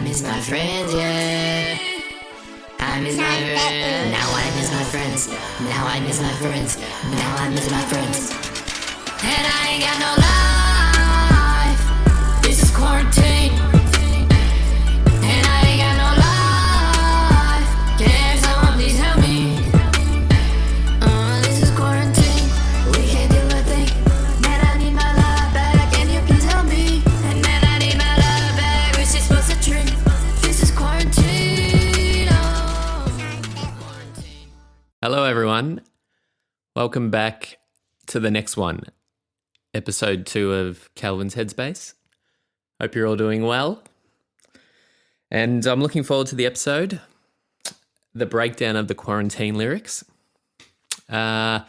miss my friends, yeah. I miss my friends. Now I miss my friends. Now I miss my friends. Now I miss my friends. And I ain't got no life. This is quarantine. And I ain't got no life. Can someone please help me? This is quarantine. We can't do a thing. Man, I need my life back. Can you please help me? And man, I need my life back. We're just supposed to drink. This is quarantine. Hello, everyone. Welcome back to the next one, episode 2 of Calvin's Headspace. Hope you're all doing well. And I'm looking forward to the episode, the breakdown of the quarantine lyrics. I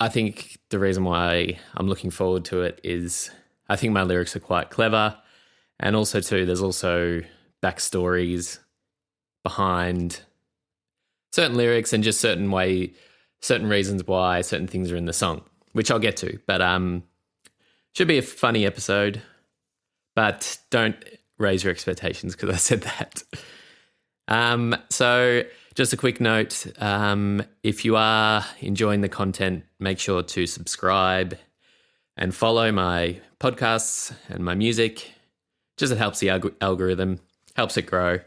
think the reason why I'm looking forward to it is I think my lyrics are quite clever. And also, too, there's also backstories behind certain lyrics and just certain reasons why certain things are in the song, which I'll get to. But should be a funny episode, but don't raise your expectations because I said that. So just a quick note, if you are enjoying the content, make sure to subscribe and follow my podcasts and my music. Just it helps the algorithm, helps it grow.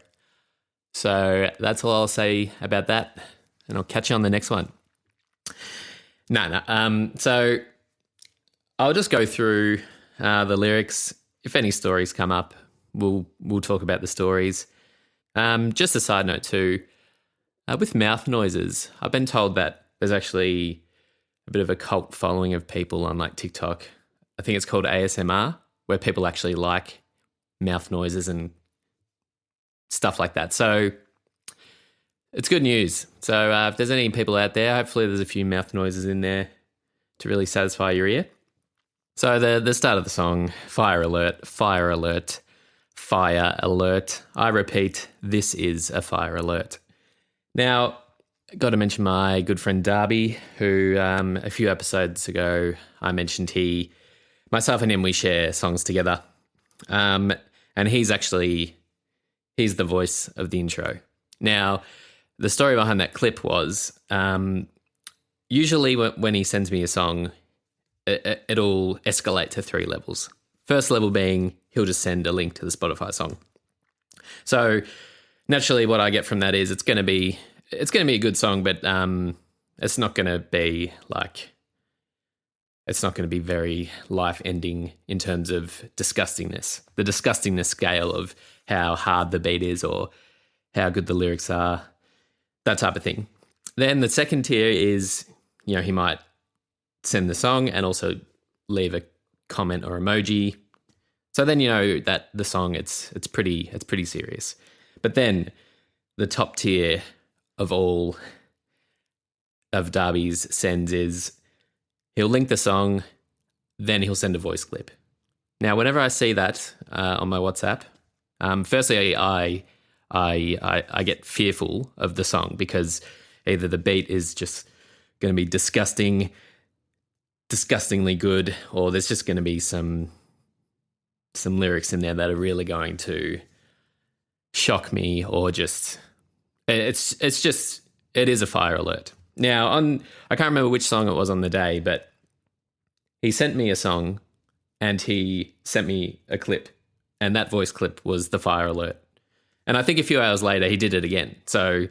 So that's all I'll say about that, and I'll catch you on the next one. So I'll just go through the lyrics. If any stories come up, we'll talk about the stories. Just a side note too, with mouth noises, I've been told that there's actually a bit of a cult following of people on like TikTok. I think it's called ASMR, where people actually like mouth noises and stuff like that. So it's good news. So if there's any people out there, hopefully there's a few mouth noises in there to really satisfy your ear. So the start of the song, fire alert, fire alert, fire alert. I repeat, this is a fire alert. Now, got to mention my good friend Darby, who a few episodes ago I mentioned myself and him, we share songs together. And he's the voice of the intro. Now, the story behind that clip was usually when he sends me a song, it'll escalate to 3 levels. First level being he'll just send a link to the Spotify song. So naturally what I get from that is it's going to be a good song, but it's not going to be very life-ending in terms of disgustingness, the disgustingness scale of how hard the beat is or how good the lyrics are, that type of thing. Then the second tier is, he might send the song and also leave a comment or emoji. So then you know that the song it's pretty serious. But then the top tier of all of Darby's sends is he'll link the song, then he'll send a voice clip. Now, whenever I see that on my WhatsApp, firstly, I get fearful of the song because either the beat is just going to be disgustingly good, or there's just going to be some lyrics in there that are really going to shock me, or just it is a fire alert. Now, I can't remember which song it was on the day, but he sent me a song and he sent me a clip, and that voice clip was the fire alert. And I think a few hours later he did it again. So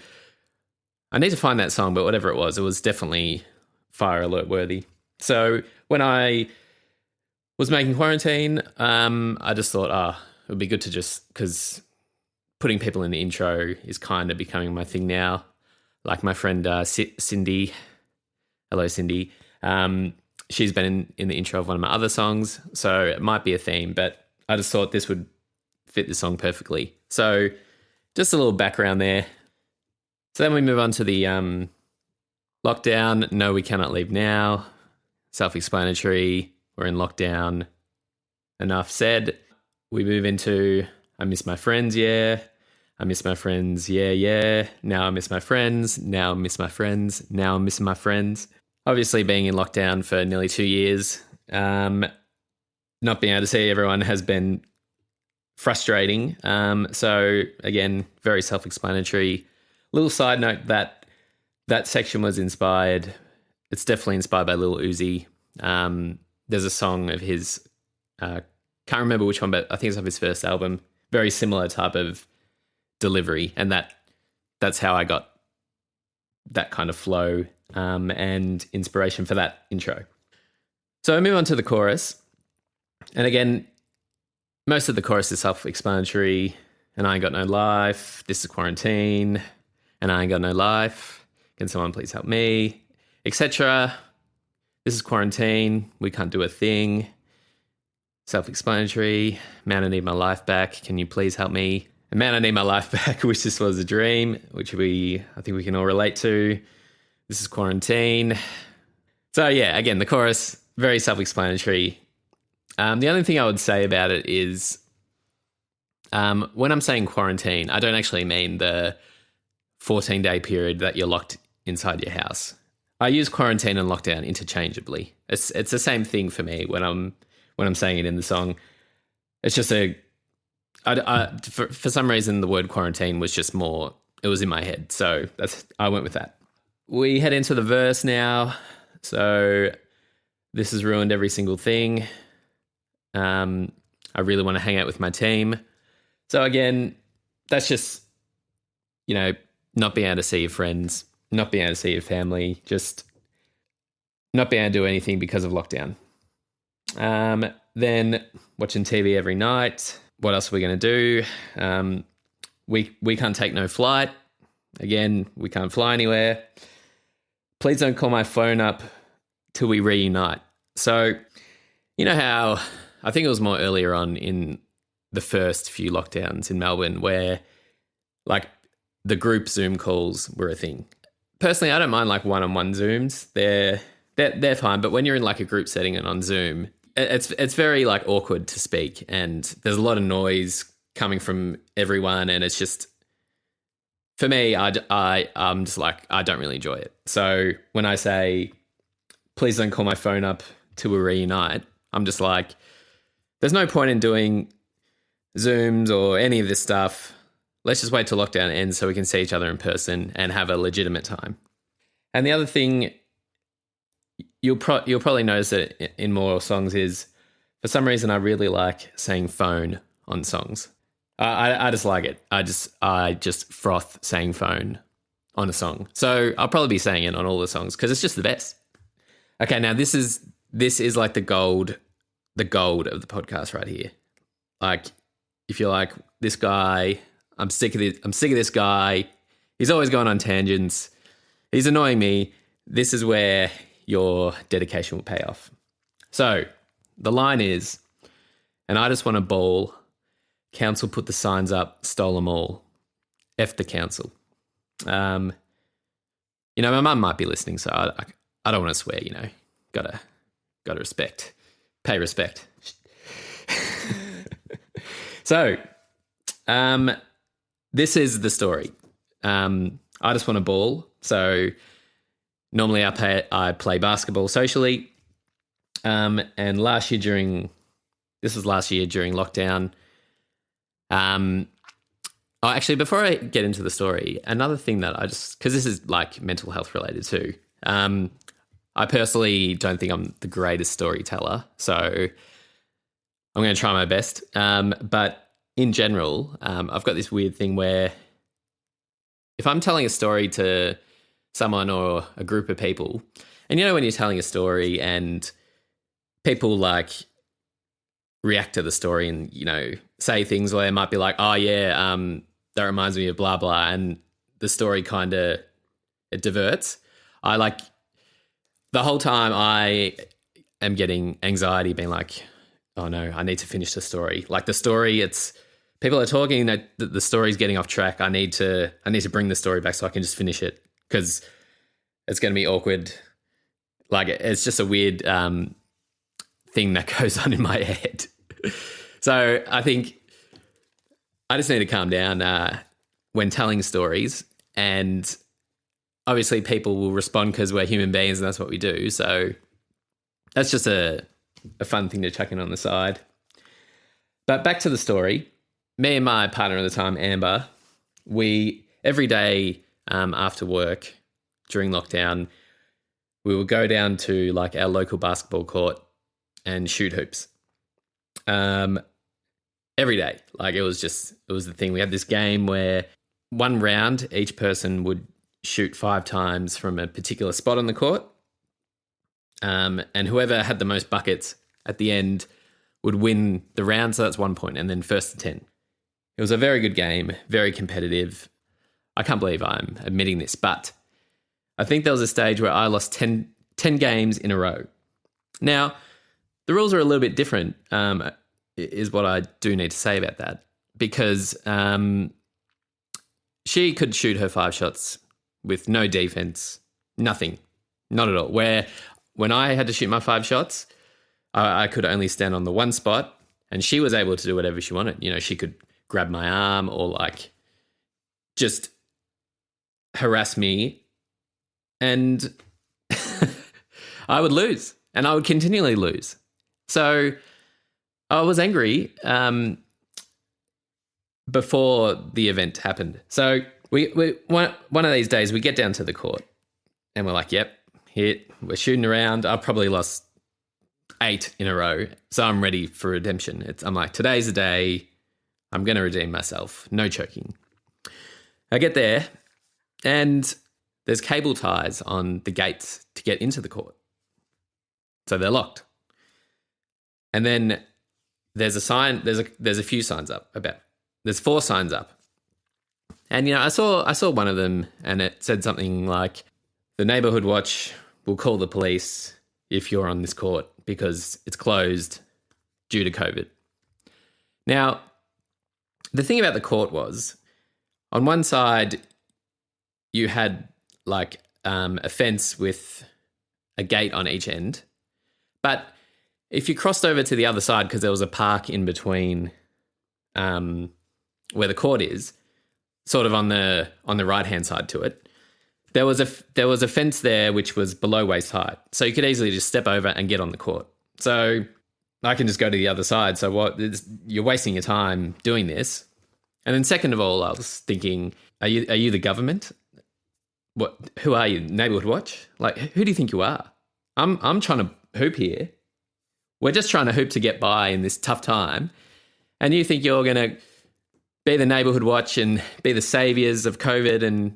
I need to find that song, but whatever it was definitely fire alert worthy. So when I was making Quarantine, I just thought, it would be good to because putting people in the intro is kind of becoming my thing now. Like my friend Cindy, hello Cindy, she's been in the intro of one of my other songs, so it might be a theme, but I just thought this would fit the song perfectly. So just a little background there. So then we move on to the lockdown. No, we cannot leave now. Self-explanatory. We're in lockdown. Enough said. We move into I miss my friends, yeah. I miss my friends, yeah. Now I miss my friends. Now I miss my friends. Now I'm missing my friends. Obviously being in lockdown for nearly 2 years, not being able to see everyone has been frustrating. So again, very self-explanatory. Little side note that section was inspired. It's definitely inspired by Lil Uzi. There's a song of his, can't remember which one, but I think it's off his first album. Very similar type of delivery, and that's how I got that kind of flow and inspiration for that intro. So I move on to the chorus, and again, most of the chorus is self-explanatory. And I ain't got no life. This is quarantine. And I ain't got no life. Can someone please help me? Etc. This is quarantine. We can't do a thing. Self-explanatory. Man, I need my life back. Can you please help me? And man, I need my life back. Wish this was a dream, which I think we can all relate to. This is quarantine. So yeah, again, the chorus, very self-explanatory. The only thing I would say about it is when I'm saying quarantine, I don't actually mean the 14-day period that you're locked inside your house. I use quarantine and lockdown interchangeably. It's the same thing for me when I'm saying it in the song. It's just for some reason the word quarantine was just more, it was in my head. So I went with that. We head into the verse now. So this has ruined every single thing. I really want to hang out with my team. So again, that's just, not being able to see your friends, not being able to see your family, just not being able to do anything because of lockdown. Then watching TV every night. What else are we going to do? We can't take no flight. Again, we can't fly anywhere. Please don't call my phone up till we reunite. So, you know how, I think it was more earlier on in the first few lockdowns in Melbourne where like the group Zoom calls were a thing. Personally, I don't mind like one-on-one Zooms. They're fine. But when you're in like a group setting and on Zoom, it's very like awkward to speak, and there's a lot of noise coming from everyone, and it's just, for me, I'm just like, I don't really enjoy it. So when I say, please don't call my phone up till we reunite, I'm just like, there's no point in doing Zooms or any of this stuff. Let's just wait till lockdown ends so we can see each other in person and have a legitimate time. And the other thing you'll probably notice it in more songs is, for some reason, I really like saying phone on songs. I just like it. I just froth saying phone on a song. So I'll probably be saying it on all the songs because it's just the best. Okay, now this is like the gold of the podcast right here. Like, if you're like, this guy, I'm sick of this guy. He's always going on tangents. He's annoying me. This is where your dedication will pay off. So the line is, and I just want to ball. Council put the signs up, stole them all. F the council. My mum might be listening, so I don't want to swear. Gotta respect, pay respect. So, this is the story. I just want to ball. So normally I play basketball socially. And last year during lockdown. Actually, before I get into the story, another thing that because this is like mental health related too. I personally don't think I'm the greatest storyteller, so I'm going to try my best. But in general, I've got this weird thing where if I'm telling a story to someone or a group of people, and when you're telling a story and people like react to the story and, say things where it might be like, oh yeah, that reminds me of blah, blah. And the story it diverts. The whole time I am getting anxiety being like, oh no, I need to finish the story. Like the story, people are talking that the story's getting off track. I need to bring the story back so I can just finish it because it's going to be awkward. Like it's just a weird thing that goes on in my head. So I think I just need to calm down when telling stories, and obviously people will respond because we're human beings and that's what we do. So that's just a fun thing to chuck in on the side. But back to the story. me and my partner at the time, Amber, we every day after work during lockdown, we would go down to like our local basketball court and shoot hoops. Every day. Like it was the thing. We had this game where one round, each person would shoot 5 times from a particular spot on the court. And whoever had the most buckets at the end would win the round. So that's 1 point. And then first to 10. It was a very good game, very competitive. I can't believe I'm admitting this, but I think there was a stage where I lost 10 games in a row. Now, the rules are a little bit different, is what I do need to say about that, because she could shoot her 5 shots with no defense, nothing, not at all. Where when I had to shoot my 5 shots, I could only stand on the one spot, and she was able to do whatever she wanted. You know, she could grab my arm or like just harass me, and I would lose, and I would continually lose. So I was angry before the event happened. So we one of these days we get down to the court and we're like, yep, hit. We're shooting around. I've probably lost 8 in a row, so I'm ready for redemption. I'm like, today's the day. I'm going to redeem myself. No choking. I get there and there's cable ties on the gates to get into the court. So they're locked. And then there's a sign, there's a few signs up there's 4 signs up. And you know, I saw one of them and it said something like, the neighborhood watch will call the police if you're on this court because it's closed due to COVID. Now, the thing about the court was, on one side you had like a fence with a gate on each end, but if you crossed over to the other side, because there was a park in between where the court is, sort of on the right hand side to it, there was a fence there which was below waist height, so you could easily just step over and get on the court. So I can just go to the other side. So you're wasting your time doing this. And then second of all, I was thinking, are you the government? What? Who are you? Neighborhood Watch? Like, who do you think you are? I'm trying to hoop here. We're just trying to hoop to get by in this tough time. And you think you're going to be the Neighborhood Watch and be the saviors of COVID. And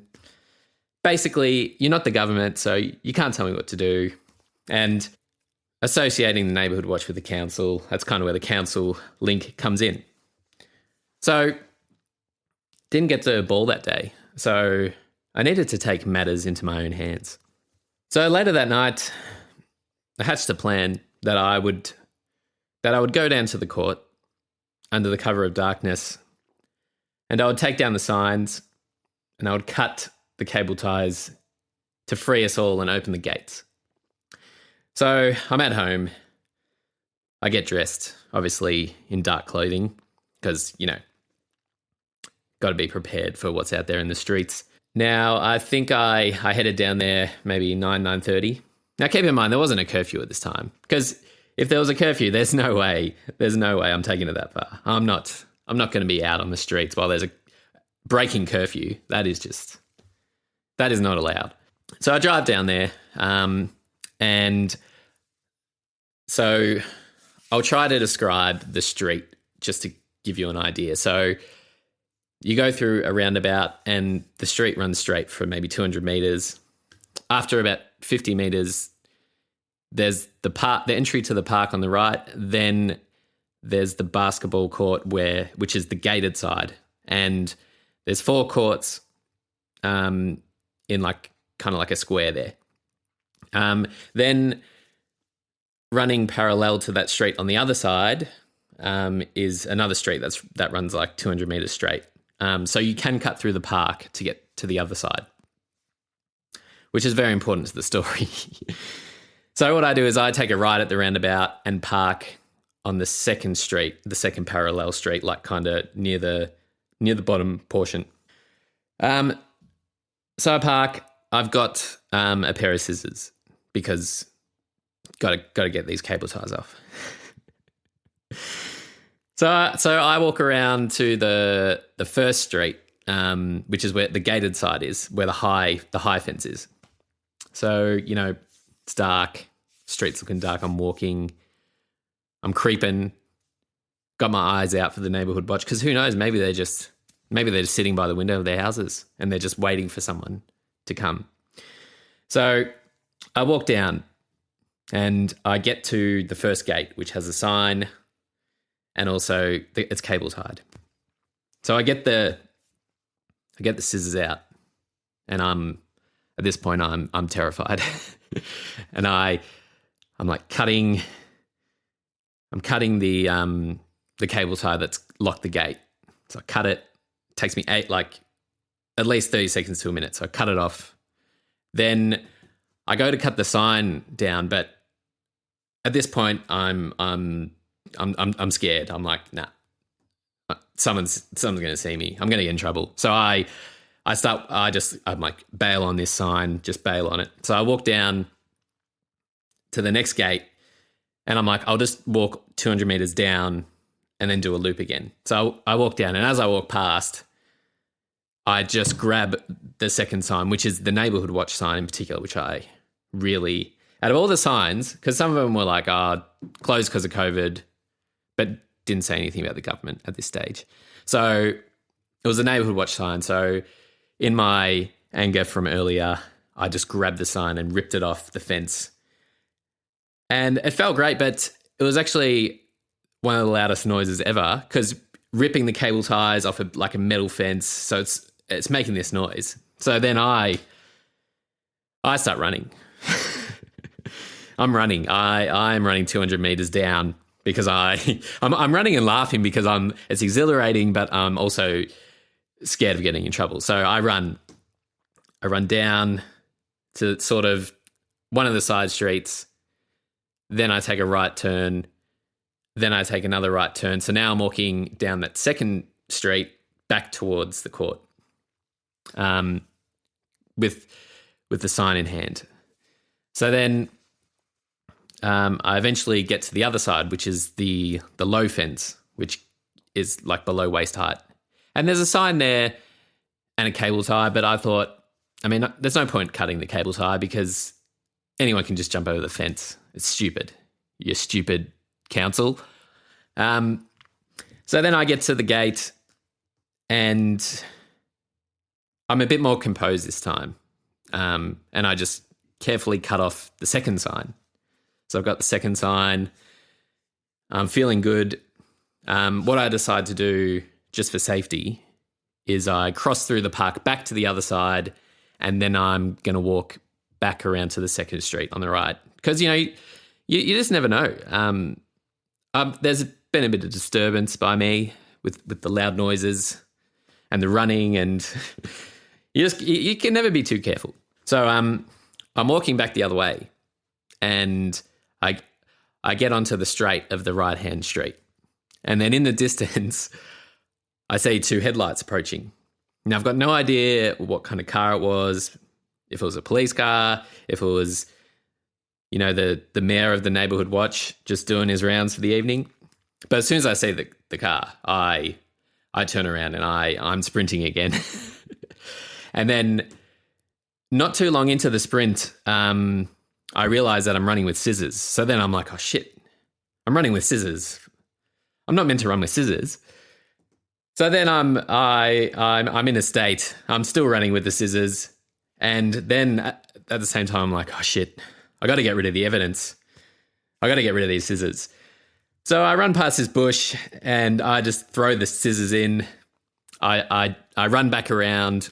basically, you're not the government, so you can't tell me what to do. And associating the Neighborhood Watch with the council, that's kind of where the council link comes in. So didn't get the ball that day. So I needed to take matters into my own hands. So later that night, I hatched a plan that I would go down to the court under the cover of darkness, and I would take down the signs and I would cut the cable ties to free us all and open the gates. So I'm at home. I get dressed, obviously in dark clothing, because, you know, got to be prepared for what's out there in the streets. Now, I think I headed down there maybe 9:30. Now, keep in mind, there wasn't a curfew at this time, because if there was a curfew, there's no way I'm taking it that far. I'm not going to be out on the streets while there's a breaking curfew. That is not allowed. So I drive down there, and so I'll try to describe the street just to give you an idea. So you go through a roundabout and the street runs straight for maybe 200 meters. After about 50 meters, there's the entry to the park on the right. Then there's the basketball court which is the gated side. And there's 4 courts in like kind of like a square there. Then running parallel to that street on the other side is another street that runs like 200 meters straight. So you can cut through the park to get to the other side, which is very important to the story. So what I do is I take a right at the roundabout and park on the second street, the second parallel street, like kind of near the bottom portion. So I park. I've got a pair of scissors because got to get these cable ties off. So I walk around to the first street, which is where the gated side is, where the high fence is. So, it's dark, street's looking dark. I'm walking, I'm creeping, got my eyes out for the neighborhood watch, because who knows, maybe they're just sitting by the window of their houses and they're just waiting for someone to come. So I walk down and I get to the first gate, which has a sign, and also it's cable tied. So I get the scissors out, and at this point I'm terrified, and I'm like cutting the cable tie that's locked the gate. So I cut it. It takes me at least 30 seconds to a minute. So I cut it off. Then I go to cut the sign down, but at this point I'm scared. I'm like, nah, someone's going to see me. I'm going to get in trouble. So I'm like, bail on this sign, just bail on it. So I walk down to the next gate, and I'm like, I'll just walk 200 meters down and then do a loop again. So I walk down, and as I walk past, I just grab the second sign, which is the neighborhood watch sign in particular, which I really, out of all the signs, because some of them were like, closed because of COVID, but didn't say anything about the government at this stage. So it was a neighborhood watch sign. So in my anger from earlier, I just grabbed the sign and ripped it off the fence. And it felt great, but it was actually one of the loudest noises ever, because ripping the cable ties off a metal fence, so it's making this noise. So then I start running. I'm running. I'm running 200 meters down because I'm running and laughing because it's exhilarating, but I'm also scared of getting in trouble. So I run down to sort of one of the side streets. Then I take a right turn. Then I take another right turn. So now I'm walking down that second street back towards the court, with the sign in hand. So then I eventually get to the other side, which is the low fence, which is like below waist height. And there's a sign there and a cable tie, but I thought, there's no point cutting the cable tie because anyone can just jump over the fence. It's stupid. You're stupid, council. So then I get to the gate, and I'm a bit more composed this time. And I just carefully cut off the second sign. So I've got the second sign. I'm feeling good. What I decide to do, just for safety, is I cross through the park back to the other side, and then I'm going to walk back around to the second street on the right. Because, you just never know. There's been a bit of disturbance by me with the loud noises and the running, and you can never be too careful. So I'm walking back the other way, and I get onto the straight of the right-hand street. And then in the distance, I see two headlights approaching. Now, I've got no idea what kind of car it was, if it was a police car, if it was, the mayor of the neighborhood watch just doing his rounds for the evening. But as soon as I see the car, I turn around and I'm sprinting again. And then not too long into the sprint, I realize that I'm running with scissors. So then I'm like, oh shit, I'm running with scissors. I'm not meant to run with scissors. So then I'm in a state. I'm still running with the scissors. And then at the same time, I'm like, oh shit, I got to get rid of the evidence. I got to get rid of these scissors. So I run past this bush and I just throw the scissors in. I run back around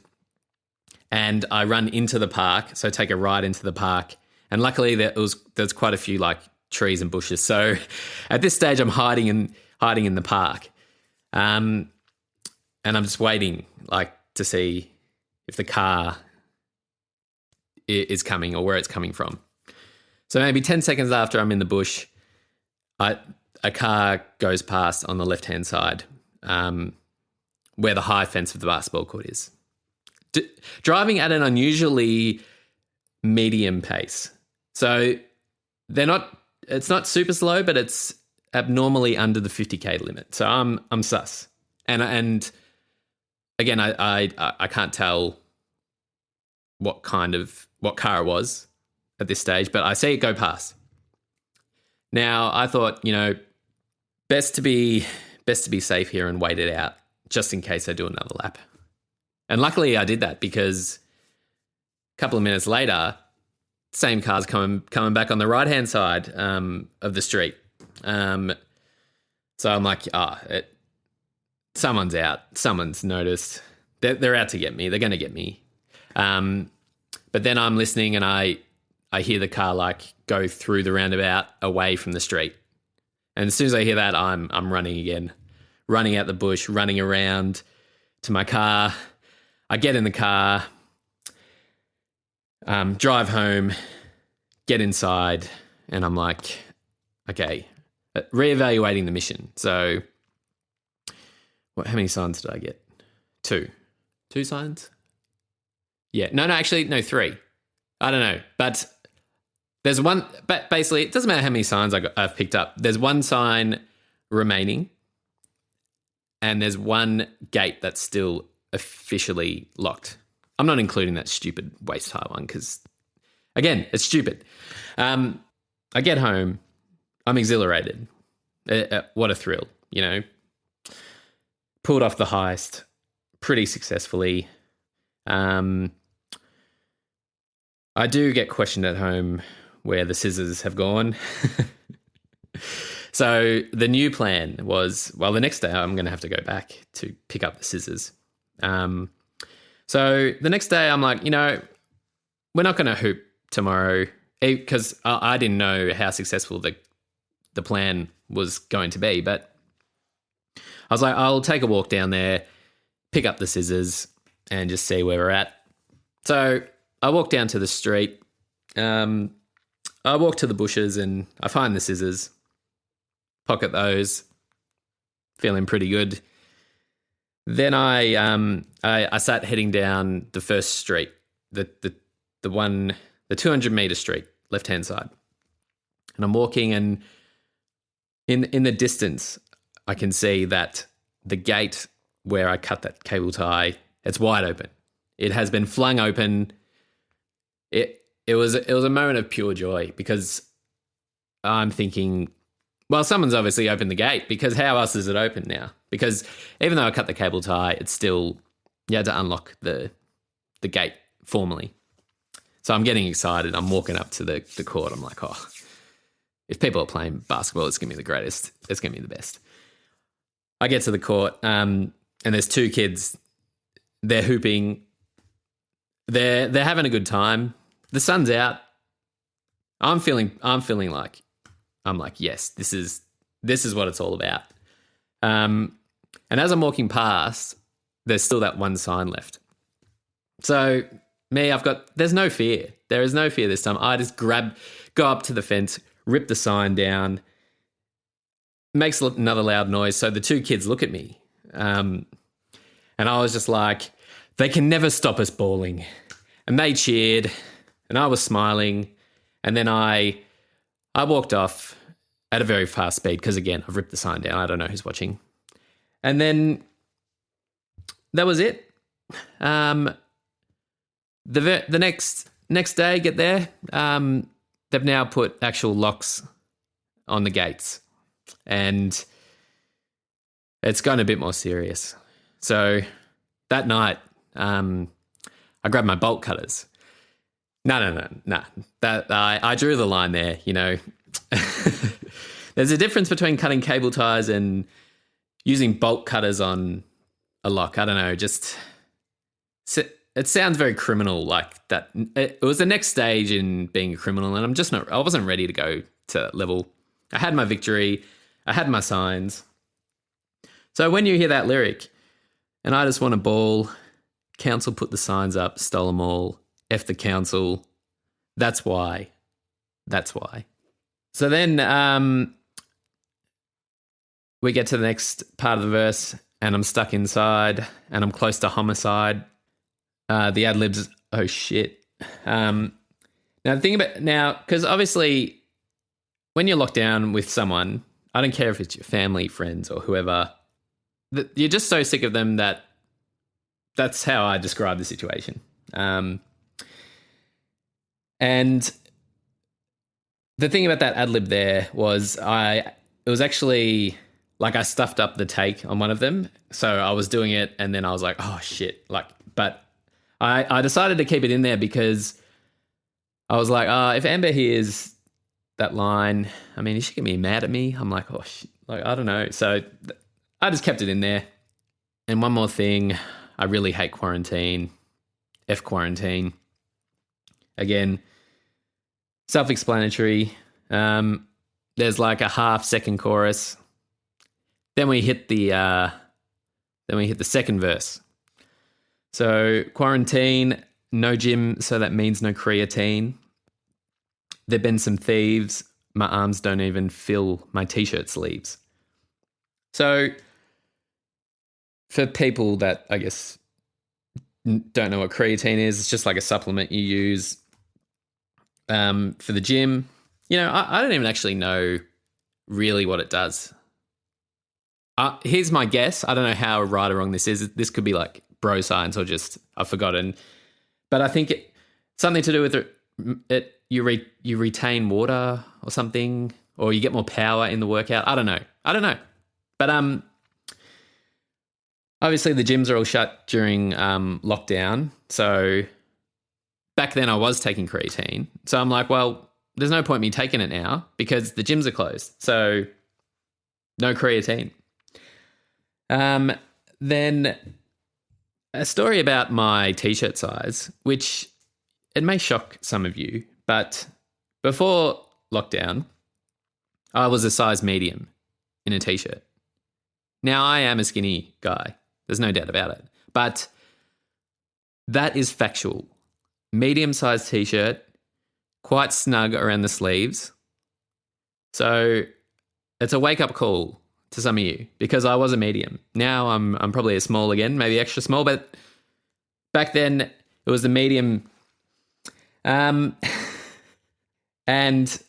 and I run into the park. So I take a ride into the park. And luckily there's quite a few like trees and bushes. So at this stage I'm hiding in the park. And I'm just waiting to see if the car is coming or where it's coming from. So maybe 10 seconds after I'm in the bush, a car goes past on the left-hand side, where the high fence of the basketball court is. Driving at an unusually medium pace. So it's not super slow, but it's abnormally under the 50K limit. So I'm sus. And again, I can't tell what car it was at this stage, but I see it go past. Now I thought, best to be safe here and wait it out just in case I do another lap. And luckily I did that, because a couple of minutes later, same car's coming back on the right-hand side of the street. So I'm like, someone's out. Someone's noticed. They're out to get me. They're going to get me. But then I'm listening and I hear the car like go through the roundabout away from the street. And as soon as I hear that, I'm running again, running out the bush, running around to my car. I get in the car, drive home, get inside, and I'm like, okay, reevaluating the mission. So how many signs did I get? 2 signs? Yeah. No, actually, no, 3. I don't know. But there's one, but basically it doesn't matter how many signs I've picked up. There's 1 sign remaining and there's 1 gate that's still officially locked. I'm not including that stupid waist high one because, again, it's stupid. I get home. I'm exhilarated. What a thrill, Pulled off the heist pretty successfully. I do get questioned at home where the scissors have gone. So the new plan was, the next day I'm going to have to go back to pick up the scissors. So the next day I'm like, we're not going to hoop tomorrow, because I didn't know how successful the plan was going to be. But I was like, I'll take a walk down there, pick up the scissors, and just see where we're at. So I walk down to the street. I walk to the bushes and I find the scissors, pocket those, feeling pretty good. Then I start heading down the first street, the 200 meter street, left hand side, and I'm walking, and in the distance, I can see that the gate where I cut that cable tie, it's wide open. It has been flung open. It was a moment of pure joy, because I'm thinking, someone's obviously opened the gate, because how else is it open now? Because even though I cut the cable tie, it's still, you had to unlock the gate formally. So I'm getting excited. I'm walking up to the court. I'm like, if people are playing basketball, it's going to be the greatest. It's going to be the best. I get to the court, and there's 2 kids. They're hooping. They're having a good time. The sun's out. I'm feeling like, yes, this is what it's all about. And as I'm walking past, there's still that 1 sign left. So me, there's no fear. There is no fear this time. I just go up to the fence, rip the sign down, makes another loud noise. So the 2 kids look at me. And I was just like, they can never stop us balling. And they cheered, and I was smiling. And then I walked off at a very fast speed, because, again, I've ripped the sign down. I don't know who's watching. And then that was it. The next day, get there, they've now put actual locks on the gates, and it's gotten a bit more serious. So that night, I grabbed my bolt cutters. No. I drew the line there, There's a difference between cutting cable ties and using bolt cutters on a lock. I don't know, it sounds very criminal, like that. It was the next stage in being a criminal, and I wasn't ready to go to that level. I had my victory. I had my signs. So when you hear that lyric, and I just want to ball, council put the signs up, stole them all, F the council, that's why. So then we get to the next part of the verse, and I'm stuck inside, and I'm close to homicide. The ad-libs, oh shit. Now the thing about, because obviously when you're locked down with someone, I don't care if it's your family, friends, or whoever. You're just so sick of them that's how I describe the situation. And the thing about that ad lib there was it was actually like I stuffed up the take on one of them. So I was doing it and then I was like, oh shit. But I decided to keep it in there because I was like, if Amber hears that line, I mean, is she going to be mad at me? I'm like, oh shit. Like, I don't know. So I just kept it in there. And one more thing, I really hate quarantine. F quarantine. Again, self-explanatory. There's like a half-second chorus. Then we hit the second verse. So quarantine, no gym, so that means no creatine. There've been some thieves. My arms don't even fill my t-shirt sleeves. So for people that I guess don't know what creatine is, it's just like a supplement you use for the gym. You know, I don't even actually know really what it does. Here's my guess. I don't know how right or wrong this is. This could be like bro science or just I've forgotten. But I think something to do with you retain water or something, or you get more power in the workout. I don't know. But obviously the gyms are all shut during lockdown. So back then I was taking creatine. So I'm like, well, there's no point me taking it now because the gyms are closed. So no creatine. Then a story about my t-shirt size, which it may shock some of you, but before lockdown, I was a size medium in a t-shirt. Now I am a skinny guy. There's no doubt about it. But that is factual. Medium-sized t-shirt, quite snug around the sleeves. So it's a wake-up call to some of you because I was a medium. Now I'm probably a small again, maybe extra small, but back then it was the medium. And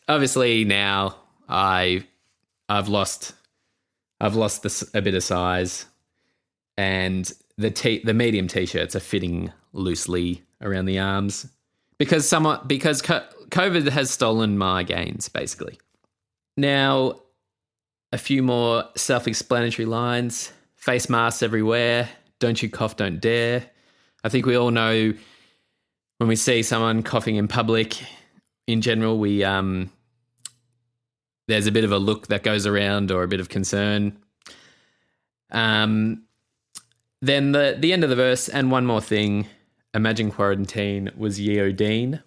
obviously now I've lost a bit of size, and the medium t-shirts are fitting loosely around the arms because COVID has stolen my gains basically. Now, a few more self-explanatory lines. Face masks everywhere. Don't you cough, don't dare. I think we all know when we see someone coughing in public, in general, there's a bit of a look that goes around or a bit of concern. Then the end of the verse, and one more thing. Imagine quarantine was Yeodine.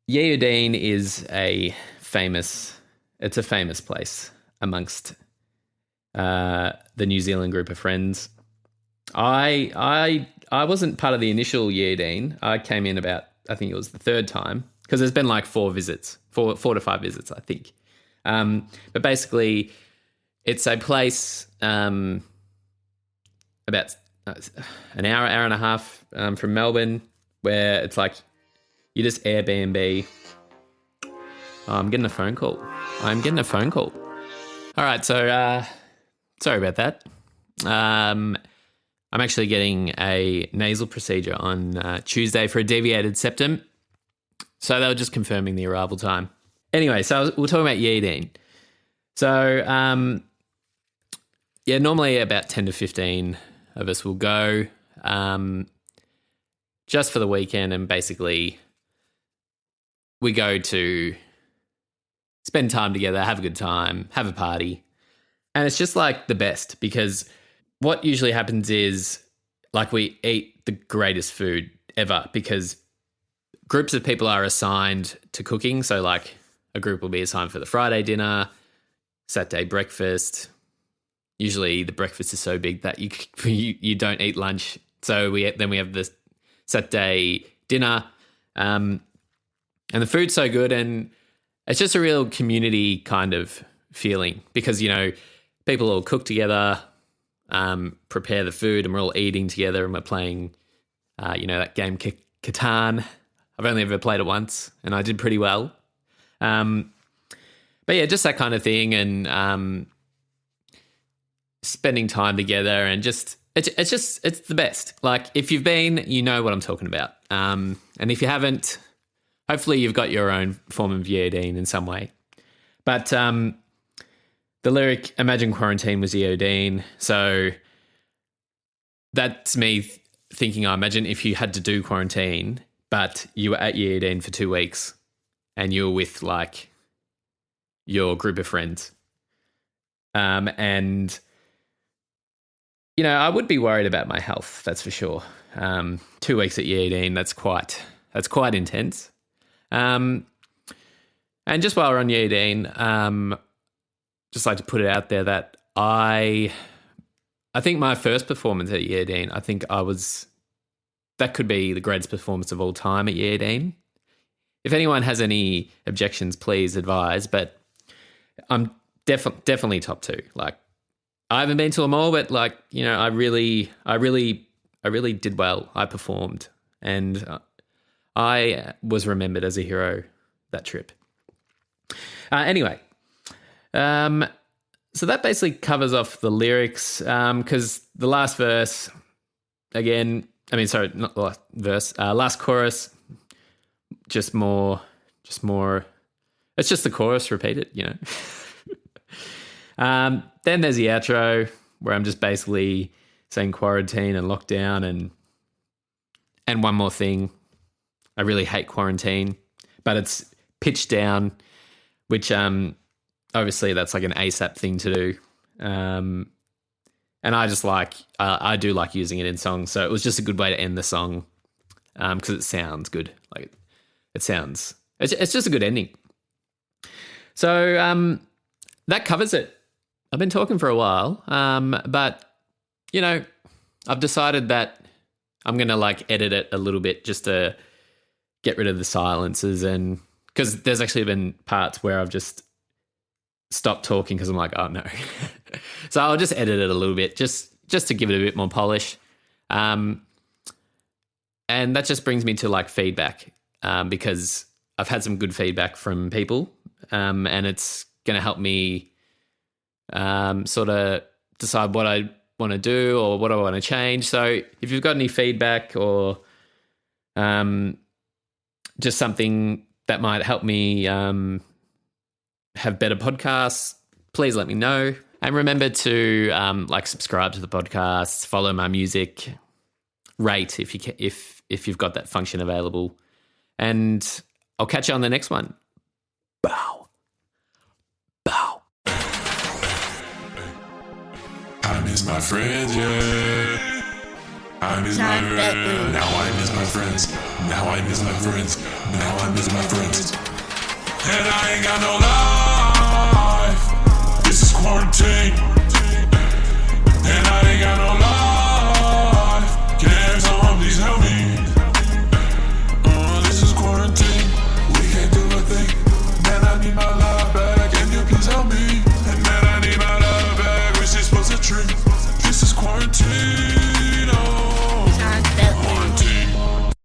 Yeodine is a famous place amongst the New Zealand group of friends. I wasn't part of the initial Yeodine. I came in about, I think it was the third time, because there's been like four to five visits, I think. But basically, it's a place about an hour and a half from Melbourne, where it's like you just Airbnb. Oh, I'm getting a phone call. All right, so sorry about that. I'm actually getting a nasal procedure on Tuesday for a deviated septum. So they were just confirming the arrival time. Anyway, so we're talking about Yeodine. So, normally about 10 to 15 of us will go just for the weekend, and basically we go to spend time together, have a good time, have a party. And it's just like the best, because what usually happens is like we eat the greatest food ever, because groups of people are assigned to cooking. So like a group will be assigned for the Friday dinner, Saturday breakfast. Usually the breakfast is so big that you don't eat lunch. So we have the Saturday dinner, and the food's so good, and it's just a real community kind of feeling, because people all cook together, prepare the food, and we're all eating together, and we're playing that game Catan. I've only ever played it once, and I did pretty well. But yeah, just that kind of thing. And spending time together, and it's the best. Like, if you've been, you know what I'm talking about. And if you haven't, hopefully you've got your own form of Yeodine in some way. But the lyric "Imagine quarantine was Yeodine," so that's me thinking, I imagine if you had to do quarantine, but you were at Yeodine for 2 weeks and you were with like your group of friends. And, you know, I would be worried about my health, that's for sure. 2 weeks at Yeodine, that's quite intense. And just while we're on Yeodine, just like to put it out there that I think my first performance at Yeodine, I think that could be the greatest performance of all time at Yeodine. If anyone has any objections, please advise, but I'm definitely top 2. Like, I haven't been to them all, but like, you know, I really did well. I performed, and I was remembered as a hero that trip. Anyway, so that basically covers off the lyrics, because the last verse, again, I mean, sorry, not the last verse, last chorus, just more, it's just the chorus repeated, you know. Then there's the outro where I'm just basically saying quarantine and lockdown and one more thing. I really hate quarantine, but it's pitched down, which obviously that's like an ASAP thing to do. And I just I do like using it in songs. So it was just a good way to end the song, because it sounds good. Like, it's just a good ending. So that covers it. I've been talking for a while, but, you know, I've decided that I'm going to like edit it a little bit just to get rid of the silences, and because there's actually been parts where I've just stopped talking because I'm like, oh no. So I'll just edit it a little bit just to give it a bit more polish. And that just brings me to like feedback, because I've had some good feedback from people, and it's going to help me sort of decide what I want to do or what I want to change. So if you've got any feedback or just something that might help me have better podcasts, please let me know. And remember to like subscribe to the podcast, follow my music, rate if you can, if you've got that function available. And I'll catch you on the next one. Bow. Bow. I miss my friends, yeah. I miss my friends. Now I miss my friends. Now I miss my friends. Now I miss my friends. And I ain't got no love.